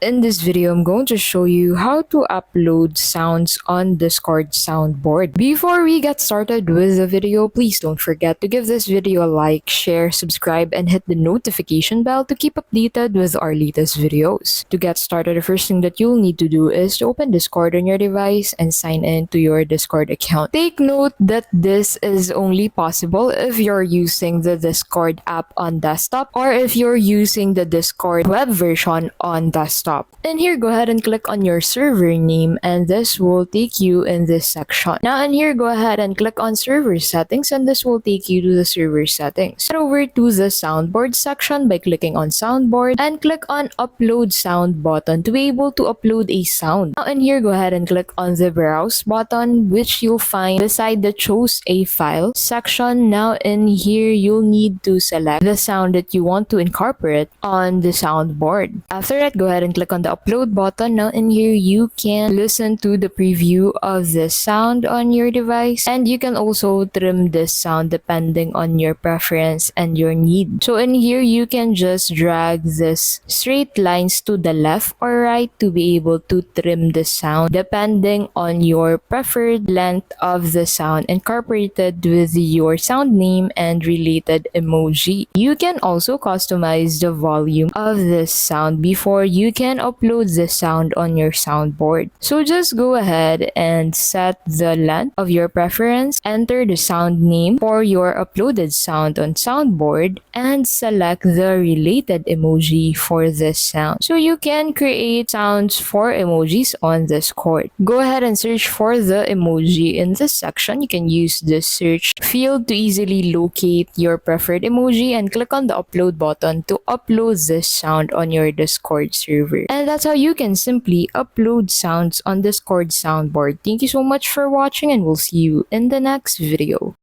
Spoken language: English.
In this video, I'm going to show you how to upload sounds on Discord Soundboard. Before we get started with the video, please don't forget to give this video a like, share, subscribe, and hit the notification bell to keep updated with our latest videos. To get started, the first thing that you'll need to do is to open Discord on your device and sign in to your Discord account. Take note that this is only possible if you're using the Discord app on desktop or if you're using the Discord web version on desktop. And here, go ahead and click on your server name, and this will take you in this section. Now in here, go ahead and click on server settings, and this will take you to the server settings. Head over to the soundboard section by clicking on soundboard and click on upload sound button to be able to upload a sound. Now in here, go ahead and click on the browse button, which you'll find beside the choose a file section. Now in here, you'll need to select the sound that you want to incorporate on the soundboard. After that, go ahead and click on the upload button. Now in here, you can listen to the preview of the sound on your device, and you can also trim this sound depending on your preference and your need. So in here, you can just drag this straight lines to the left or right to be able to trim the sound depending on your preferred length of the sound incorporated with your sound name and related emoji. You can also customize the volume of this sound before you can upload the sound on your soundboard. So just go ahead and set the length of your preference, enter the sound name for your uploaded sound on soundboard, and select the related emoji for this sound. So you can create sounds for emojis on Discord. Go ahead and search for the emoji in this section. You can use the search field to easily locate your preferred emoji and click on the upload button to upload this sound on your Discord server. And that's how you can simply upload sounds on Discord Soundboard. Thank you so much for watching, and we'll see you in the next video.